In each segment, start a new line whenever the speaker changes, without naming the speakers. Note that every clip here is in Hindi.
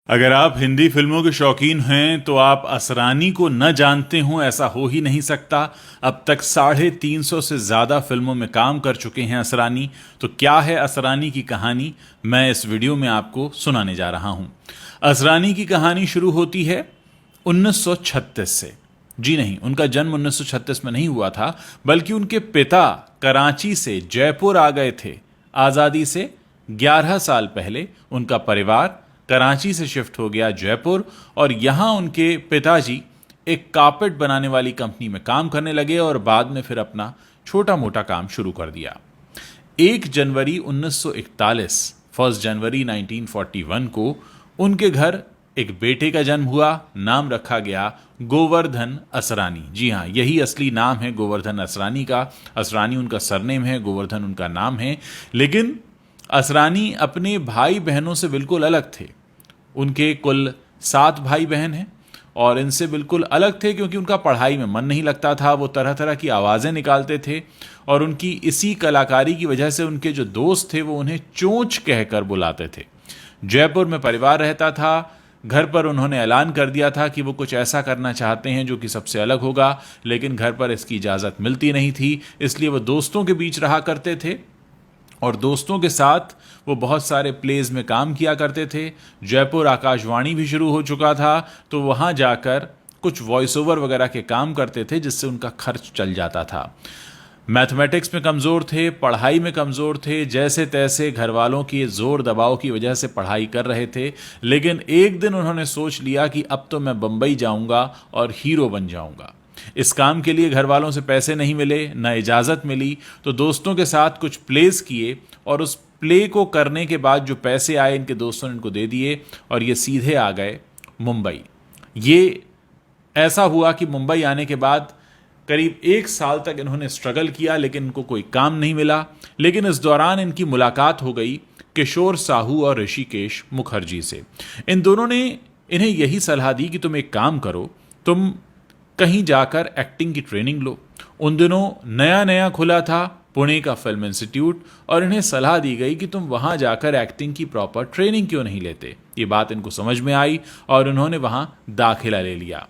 अगर आप हिंदी फिल्मों के शौकीन हैं तो आप असरानी को न जानते हों ऐसा हो ही नहीं सकता। अब तक 350 से ज़्यादा फिल्मों में काम कर चुके हैं असरानी। तो क्या है असरानी की कहानी, मैं इस वीडियो में आपको सुनाने जा रहा हूं। असरानी की कहानी शुरू होती है 1936 से। जी नहीं, उनका जन्म 1936 में नहीं हुआ था, बल्कि उनके पिता कराची से जयपुर आ गए थे। आज़ादी से 11 साल पहले उनका परिवार कराची से शिफ्ट हो गया जयपुर, और यहां उनके पिताजी एक कारपेट बनाने वाली कंपनी में काम करने लगे और बाद में फिर अपना छोटा मोटा काम शुरू कर दिया। 1 जनवरी 1941, 1 जनवरी 1941 को उनके घर एक बेटे का जन्म हुआ। नाम रखा गया गोवर्धन असरानी। जी हाँ, यही असली नाम है गोवर्धन असरानी का। असरानी उनका सरनेम है, गोवर्धन उनका नाम है। लेकिन असरानी अपने भाई बहनों से बिल्कुल अलग थे। उनके कुल 7 भाई बहन हैं और इनसे बिल्कुल अलग थे क्योंकि उनका पढ़ाई में मन नहीं लगता था। वो तरह तरह की आवाज़ें निकालते थे और उनकी इसी कलाकारी की वजह से उनके जो दोस्त थे वो उन्हें चोंच कहकर बुलाते थे। जयपुर में परिवार रहता था। घर पर उन्होंने ऐलान कर दिया था कि वो कुछ ऐसा करना चाहते हैं जो कि सबसे अलग होगा, लेकिन घर पर इसकी इजाज़त मिलती नहीं थी। इसलिए वो दोस्तों के बीच रहा करते थे और दोस्तों के साथ वो बहुत सारे प्लेज में काम किया करते थे। जयपुर आकाशवाणी भी शुरू हो चुका था, तो वहाँ जाकर कुछ वॉइस ओवर वगैरह के काम करते थे, जिससे उनका खर्च चल जाता था। मैथमेटिक्स में कमज़ोर थे, पढ़ाई में कमज़ोर थे। जैसे तैसे घर वालों की ज़ोर दबाव की वजह से पढ़ाई कर रहे थे। लेकिन एक दिन उन्होंने सोच लिया कि अब तो मैं बम्बई जाऊंगा और हीरो बन जाऊंगा। इस काम के लिए घर वालों से पैसे नहीं मिले, न इजाज़त मिली, तो दोस्तों के साथ कुछ प्लेस किए और उस प्ले को करने के बाद जो पैसे आए इनके दोस्तों ने इनको दे दिए और ये सीधे आ गए मुंबई। ये ऐसा हुआ कि मुंबई आने के बाद करीब 1 साल तक इन्होंने स्ट्रगल किया, लेकिन इनको कोई काम नहीं मिला। लेकिन इस दौरान इनकी मुलाकात हो गई किशोर साहू और ऋषिकेश मुखर्जी से। इन दोनों ने इन्हें यही सलाह दी कि तुम एक काम करो, तुम कहीं जाकर एक्टिंग की ट्रेनिंग लो। उन दिनों नया नया खुला था पुणे का फिल्म इंस्टीट्यूट, और इन्हें सलाह दी गई कि तुम वहां जाकर एक्टिंग की प्रॉपर ट्रेनिंग क्यों नहीं लेते। ये बात इनको समझ में आई और उन्होंने वहां दाखिला ले लिया।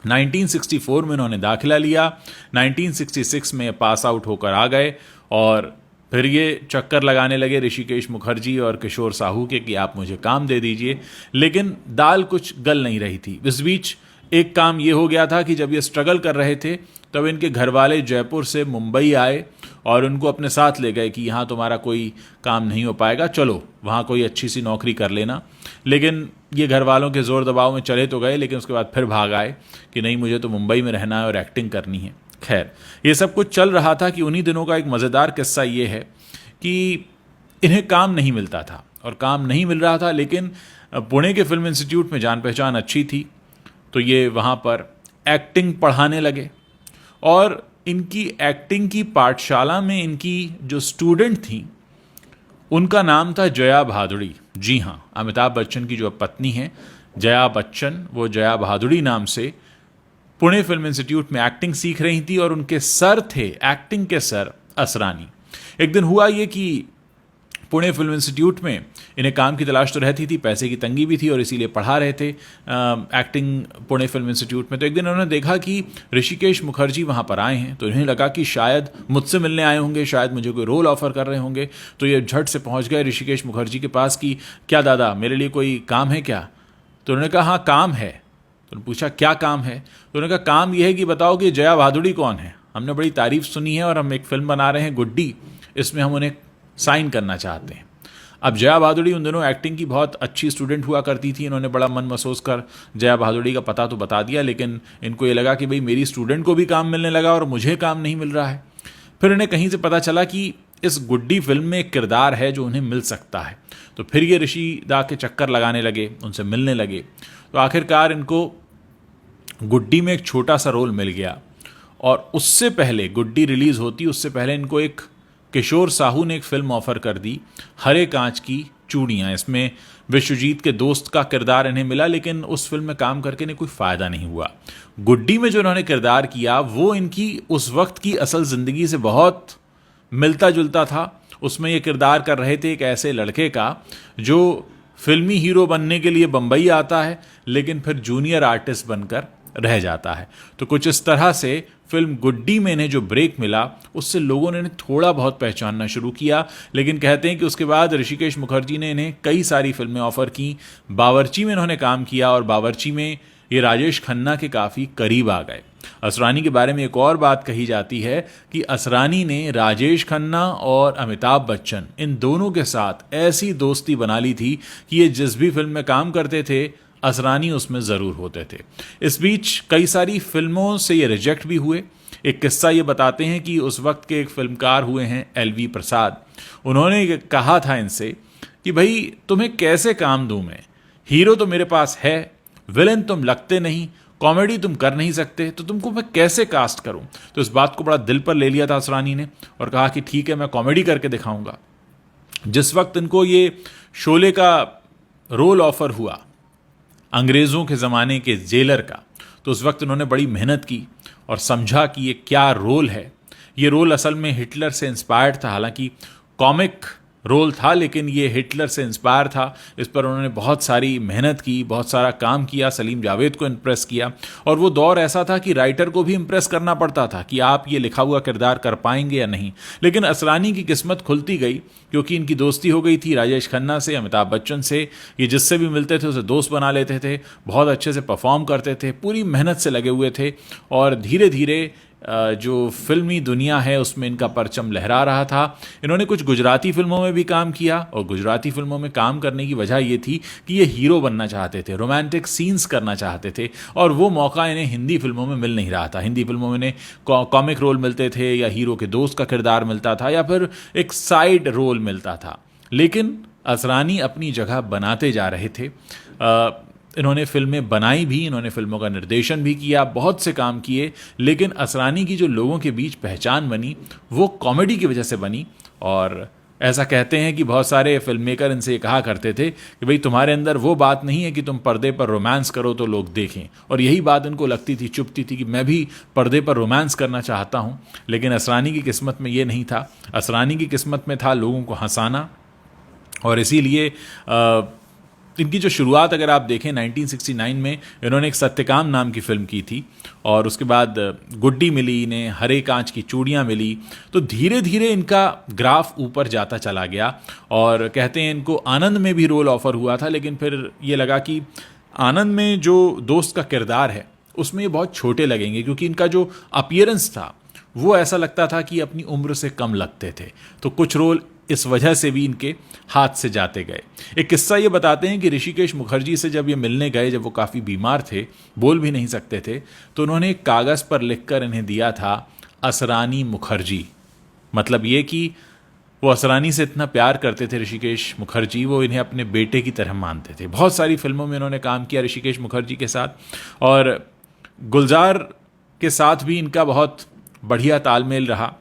1964 में उन्होंने दाखिला लिया। 1966 में पास आउट होकर आ गए और फिर ये चक्कर लगाने लगे ऋषिकेश मुखर्जी और किशोर साहू के कि आप मुझे काम दे दीजिए। लेकिन दाल कुछ गल नहीं रही थी। इस बीच एक काम ये हो गया था कि जब ये स्ट्रगल कर रहे थे तब इनके घर वाले जयपुर से मुंबई आए और उनको अपने साथ ले गए कि यहाँ तुम्हारा कोई काम नहीं हो पाएगा, चलो वहाँ कोई अच्छी सी नौकरी कर लेना। लेकिन ये घर वालों के ज़ोर दबाव में चले तो गए, लेकिन उसके बाद फिर भाग आए कि नहीं, मुझे तो मुंबई में रहना है और एक्टिंग करनी है। खैर, ये सब कुछ चल रहा था कि उन्हीं दिनों का एक मज़ेदार किस्सा ये है कि इन्हें काम नहीं मिलता था और काम नहीं मिल रहा था, लेकिन पुणे के फिल्म इंस्टीट्यूट में जान पहचान अच्छी थी, तो ये वहाँ पर एक्टिंग पढ़ाने लगे। और इनकी एक्टिंग की पाठशाला में इनकी जो स्टूडेंट थी उनका नाम था जया भादुड़ी। जी हाँ, अमिताभ बच्चन की जो पत्नी है जया बच्चन, वो जया भादुड़ी नाम से पुणे फिल्म इंस्टीट्यूट में एक्टिंग सीख रही थी और उनके सर थे, एक्टिंग के सर, असरानी। एक दिन हुआ ये कि पुणे फिल्म इंस्टीट्यूट में इन्हें काम की तलाश तो रहती थी, पैसे की तंगी भी थी और इसीलिए पढ़ा रहे थे एक्टिंग पुणे फिल्म इंस्टीट्यूट में। तो एक दिन उन्होंने देखा कि ऋषिकेश मुखर्जी वहाँ पर आए हैं, तो इन्हें लगा कि शायद मुझसे मिलने आए होंगे, शायद मुझे कोई रोल ऑफर कर रहे होंगे। तो ये झट से पहुँच गए ऋषिकेश मुखर्जी के पास कि क्या दादा, मेरे लिए कोई काम है क्या? तो उन्होंने कहा हाँ काम है। तो उन्होंने पूछा क्या काम है? तो उन्होंने कहा काम यह है कि बताओ कि जया भादुड़ी कौन है, हमने बड़ी तारीफ सुनी है और हम एक फिल्म बना रहे हैं गुड्डी, इसमें हम उन्हें साइन करना चाहते हैं। अब जया भादुड़ी उन दिनों एक्टिंग की बहुत अच्छी स्टूडेंट हुआ करती थी। इन्होंने बड़ा मन महसूस कर जया भादुड़ी का पता तो बता दिया, लेकिन इनको ये लगा कि भाई मेरी स्टूडेंट को भी काम मिलने लगा और मुझे काम नहीं मिल रहा है। फिर इन्हें कहीं से पता चला कि इस गुड्डी फिल्म में एक किरदार है जो उन्हें मिल सकता है। तो फिर ये ऋषि दा के चक्कर लगाने लगे, उनसे मिलने लगे। तो आखिरकार इनको गुड्डी में एक छोटा सा रोल मिल गया और उससे पहले गुड्डी रिलीज़ होती, उससे पहले इनको एक किशोर साहू ने एक फिल्म ऑफर कर दी, हरे कांच की चूड़ियाँ। इसमें विश्वजीत के दोस्त का किरदार इन्हें मिला, लेकिन उस फिल्म में काम करके इन्हें कोई फ़ायदा नहीं हुआ। गुड्डी में जो इन्होंने किरदार किया वो इनकी उस वक्त की असल ज़िंदगी से बहुत मिलता जुलता था। उसमें ये किरदार कर रहे थे एक ऐसे लड़के का जो फिल्मी हीरो बनने के लिए बंबई आता है, लेकिन फिर जूनियर आर्टिस्ट बनकर रह जाता है। तो कुछ इस तरह से फिल्म गुड्डी में इन्हें जो ब्रेक मिला, उससे लोगों ने इन्हें थोड़ा बहुत पहचानना शुरू किया। लेकिन कहते हैं कि उसके बाद ऋषिकेश मुखर्जी ने इन्हें कई सारी फिल्में ऑफर की। बावर्ची में इन्होंने काम किया और बावर्ची में ये राजेश खन्ना के काफ़ी करीब आ गए। असरानी के बारे में एक और बात कही जाती है कि असरानी ने राजेश खन्ना और अमिताभ बच्चन इन दोनों के साथ ऐसी दोस्ती बना ली थी कि ये जिस भी फिल्म में काम करते थे, असरानी उसमें ज़रूर होते थे। इस बीच कई सारी फिल्मों से ये रिजेक्ट भी हुए। एक किस्सा ये बताते हैं कि उस वक्त के एक फिल्मकार हुए हैं LV प्रसाद। उन्होंने कहा था इनसे कि भाई तुम्हें कैसे काम दूं मैं, हीरो तो मेरे पास है, विलन तुम लगते नहीं, कॉमेडी तुम कर नहीं सकते, तो तुमको मैं कैसे कास्ट करूं। तो इस बात को बड़ा दिल पर ले लिया था असरानी ने और कहा कि ठीक है, मैं कॉमेडी करके दिखाऊंगा। जिस वक्त इनको ये शोले का रोल ऑफर हुआ, अंग्रेज़ों के ज़माने के जेलर का, तो उस वक्त उन्होंने बड़ी मेहनत की और समझा कि ये क्या रोल है। ये रोल असल में हिटलर से इंस्पायर्ड था। हालांकि कॉमिक रोल था, लेकिन ये हिटलर से इंस्पायर था। इस पर उन्होंने बहुत सारी मेहनत की, बहुत सारा काम किया, सलीम जावेद को इम्प्रेस किया। और वो दौर ऐसा था कि राइटर को भी इम्प्रेस करना पड़ता था कि आप ये लिखा हुआ किरदार कर पाएंगे या नहीं। लेकिन असरानी की किस्मत खुलती गई, क्योंकि इनकी दोस्ती हो गई थी राजेश खन्ना से, अमिताभ बच्चन से। ये जिससे भी मिलते थे उसे दोस्त बना लेते थे, बहुत अच्छे से परफॉर्म करते थे, पूरी मेहनत से लगे हुए थे। और धीरे धीरे जो फिल्मी दुनिया है उसमें इनका परचम लहरा रहा था। इन्होंने कुछ गुजराती फिल्मों में भी काम किया, और गुजराती फिल्मों में काम करने की वजह ये थी कि ये हीरो बनना चाहते थे, रोमांटिक सीन्स करना चाहते थे, और वो मौका इन्हें हिंदी फिल्मों में मिल नहीं रहा था। हिंदी फिल्मों में इन्हें कॉमिक रोल मिलते थे, या हीरो के दोस्त का किरदार मिलता था, या फिर एक साइड रोल मिलता था। लेकिन असरानी अपनी जगह बनाते जा रहे थे। इन्होंने फिल्में बनाई भी, इन्होंने फिल्मों का निर्देशन भी किया, बहुत से काम किए। लेकिन असरानी की जो लोगों के बीच पहचान बनी, वो कॉमेडी की वजह से बनी। और ऐसा कहते हैं कि बहुत सारे फिल्म मेकर इनसे कहा करते थे कि भाई तुम्हारे अंदर वो बात नहीं है कि तुम पर्दे पर रोमांस करो तो लोग देखें। और यही बात इनको लगती थी, चुभती थी कि मैं भी पर्दे पर रोमांस करना चाहता हूँ। लेकिन असरानी की किस्मत में ये नहीं था। असरानी की किस्मत में था लोगों को हंसाना। और इसीलिए इनकी जो शुरुआत अगर आप देखें 1969 में इन्होंने एक सत्यकाम नाम की फिल्म की थी, और उसके बाद गुड्डी मिली इन्हें, हरे कांच की चूड़ियाँ मिली। तो धीरे धीरे इनका ग्राफ ऊपर जाता चला गया। और कहते हैं इनको आनंद में भी रोल ऑफर हुआ था, लेकिन फिर ये लगा कि आनंद में जो दोस्त का किरदार है उसमें ये बहुत छोटे लगेंगे, क्योंकि इनका जो अपीयरेंस था वो ऐसा लगता था कि अपनी उम्र से कम लगते थे। तो कुछ रोल इस वजह से भी इनके हाथ से जाते गए। एक किस्सा ये बताते हैं कि ऋषिकेश मुखर्जी से जब ये मिलने गए, जब वो काफ़ी बीमार थे, बोल भी नहीं सकते थे, तो उन्होंने एक कागज़ पर लिखकर इन्हें दिया था असरानी मुखर्जी। मतलब ये कि वो असरानी से इतना प्यार करते थे ऋषिकेश मुखर्जी, वो इन्हें अपने बेटे की तरह मानते थे। बहुत सारी फिल्मों में इन्होंने काम किया ऋषिकेश मुखर्जी के साथ, और गुलजार के साथ भी इनका बहुत बढ़िया तालमेल रहा।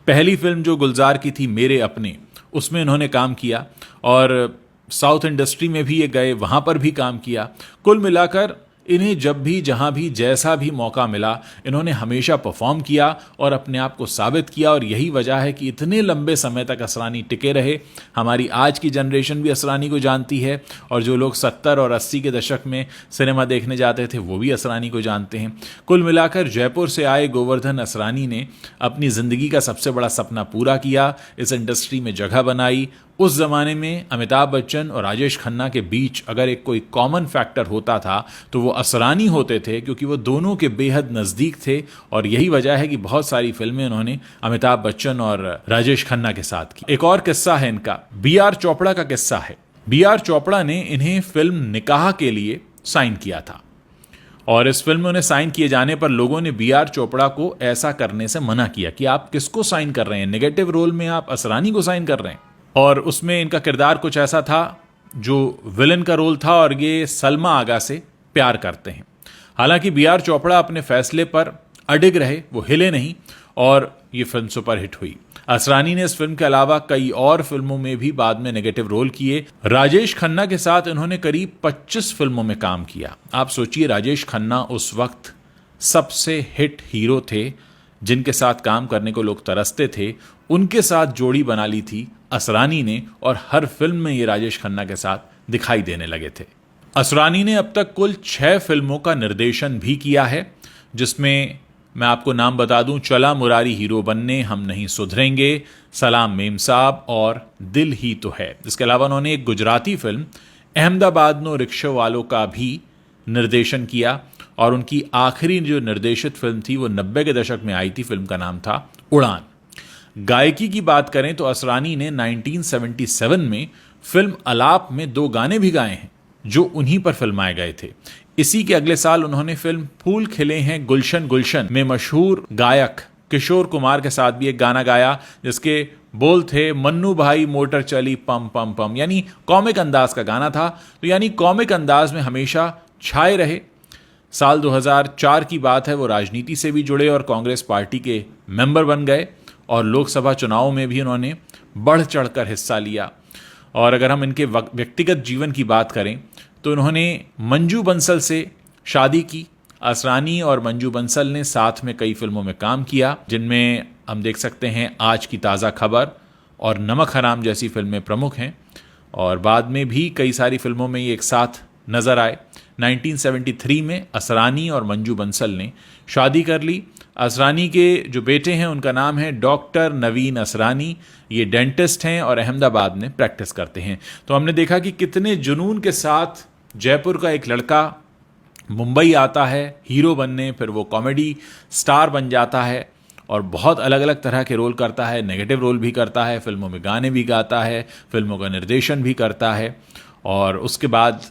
पहली फिल्म जो गुलजार की थी मेरे अपने, उसमें इन्होंने काम किया, और साउथ इंडस्ट्री में भी ये गए, वहाँ पर भी काम किया। कुल मिलाकर इन्हें जब भी, जहाँ भी, जैसा भी मौका मिला, इन्होंने हमेशा परफॉर्म किया और अपने आप को साबित किया। और यही वजह है कि इतने लंबे समय तक असरानी टिके रहे। हमारी आज की जनरेशन भी असरानी को जानती है, और जो लोग 70 और 80 के दशक में सिनेमा देखने जाते थे वो भी असरानी को जानते हैं। कुल मिलाकर जयपुर से आए गोवर्धन असरानी ने अपनी ज़िंदगी का सबसे बड़ा सपना पूरा किया, इस इंडस्ट्री में जगह बनाई। उस ज़माने में अमिताभ बच्चन और राजेश खन्ना के बीच अगर एक कोई कॉमन फैक्टर होता था तो वो असरानी होते थे, क्योंकि वो दोनों के बेहद नज़दीक थे। और यही वजह है कि बहुत सारी फिल्में उन्होंने अमिताभ बच्चन और राजेश खन्ना के साथ की। एक और किस्सा है इनका, BR चोपड़ा का किस्सा है। BR चोपड़ा ने इन्हें फिल्म निकाह के लिए साइन किया था, और इस फिल्म में उन्हें साइन किए जाने पर लोगों ने BR चोपड़ा को ऐसा करने से मना किया कि आप किसको साइन कर रहे हैं, नेगेटिव रोल में आप असरानी को साइन कर रहे हैं। और उसमें इनका किरदार कुछ ऐसा था जो विलन का रोल था, और ये सलमा आगा से प्यार करते हैं। हालांकि BR चोपड़ा अपने फैसले पर अडिग रहे, वो हिले नहीं, और ये फिल्म सुपरहिट हुई। असरानी ने इस फिल्म के अलावा कई और फिल्मों में भी बाद में नेगेटिव रोल किए। राजेश खन्ना के साथ इन्होंने करीब 25 फिल्मों में काम किया। आप सोचिए, राजेश खन्ना उस वक्त सबसे हिट हीरो थे जिनके साथ काम करने को लोग तरसते थे, उनके साथ जोड़ी बना ली थी असरानी ने, और हर फिल्म में ये राजेश खन्ना के साथ दिखाई देने लगे थे। असरानी ने अब तक कुल 6 फिल्मों का निर्देशन भी किया है, जिसमें मैं आपको नाम बता दूं, चला मुरारी हीरो बनने, हम नहीं सुधरेंगे, सलाम मेम साहब और दिल ही तो है। इसके अलावा उन्होंने एक गुजराती फिल्म अहमदाबाद नो रिक्शा वालों का भी निर्देशन किया, और उनकी आखिरी जो निर्देशित फिल्म थी वो 90 के दशक में आई थी। फिल्म का नाम था उड़ान। गायकी की बात करें तो असरानी ने 1977 में फिल्म अलाप में 2 गाने भी गाए हैं जो उन्हीं पर फिल्माए गए थे। इसी के अगले साल उन्होंने फिल्म फूल खिले हैं गुलशन गुलशन में मशहूर गायक किशोर कुमार के साथ भी एक गाना गाया, जिसके बोल थे मन्नू भाई मोटर चली पम पम पम, यानी कॉमिक अंदाज का गाना था। तो यानी कॉमिक अंदाज में हमेशा छाए रहे। साल 2004 की बात है, वो राजनीति से भी जुड़े और कांग्रेस पार्टी के मेंबर बन गए, और लोकसभा चुनाव में भी उन्होंने बढ़ चढ़कर हिस्सा लिया। और अगर हम इनके व्यक्तिगत जीवन की बात करें तो उन्होंने मंजू बंसल से शादी की। असरानी और मंजू बंसल ने साथ में कई फिल्मों में काम किया, जिनमें हम देख सकते हैं आज की ताज़ा खबर और नमक हराम जैसी फिल्में प्रमुख हैं, और बाद में भी कई सारी फिल्मों में ये एक साथ नजर आए। 1973 में असरानी और मंजू बंसल ने शादी कर ली। असरानी के जो बेटे हैं उनका नाम है डॉक्टर नवीन असरानी। ये डेंटिस्ट हैं और अहमदाबाद में प्रैक्टिस करते हैं। तो हमने देखा कि कितने जुनून के साथ जयपुर का एक लड़का मुंबई आता है हीरो बनने, फिर वो कॉमेडी स्टार बन जाता है और बहुत अलग अलग तरह के रोल करता है, नेगेटिव रोल भी करता है, फिल्मों में गाने भी गाता है, फिल्मों का निर्देशन भी करता है, और उसके बाद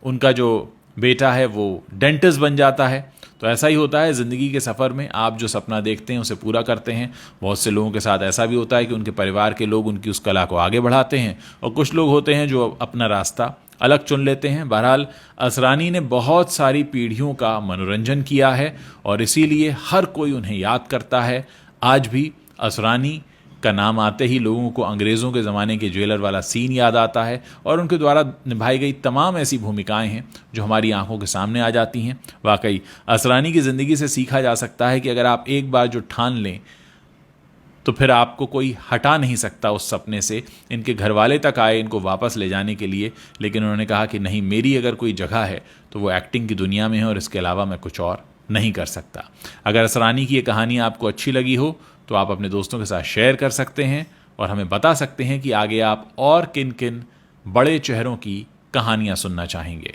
उनका जो बेटा है वो डेंटिस्ट बन जाता है। तो ऐसा ही होता है ज़िंदगी के सफ़र में, आप जो सपना देखते हैं उसे पूरा करते हैं। बहुत से लोगों के साथ ऐसा भी होता है कि उनके परिवार के लोग उनकी उस कला को आगे बढ़ाते हैं, और कुछ लोग होते हैं जो अपना रास्ता अलग चुन लेते हैं। बहरहाल असरानी ने बहुत सारी पीढ़ियों का मनोरंजन किया है, और इसीलिए हर कोई उन्हें याद करता है। आज भी असरानी का नाम आते ही लोगों को अंग्रेज़ों के ज़माने के जेलर वाला सीन याद आता है, और उनके द्वारा निभाई गई तमाम ऐसी भूमिकाएं हैं जो हमारी आंखों के सामने आ जाती हैं। वाकई असरानी की ज़िंदगी से सीखा जा सकता है कि अगर आप एक बार जो ठान लें तो फिर आपको कोई हटा नहीं सकता उस सपने से। इनके घर वाले तक आए इनको वापस ले जाने के लिए, लेकिन उन्होंने कहा कि नहीं, मेरी अगर कोई जगह है तो वो एक्टिंग की दुनिया में है, और इसके अलावा मैं कुछ और नहीं कर सकता। अगर असरानी की ये कहानी आपको अच्छी लगी हो तो आप अपने दोस्तों के साथ शेयर कर सकते हैं, और हमें बता सकते हैं कि आगे आप और किन किन बड़े चेहरों की कहानियां सुनना चाहेंगे।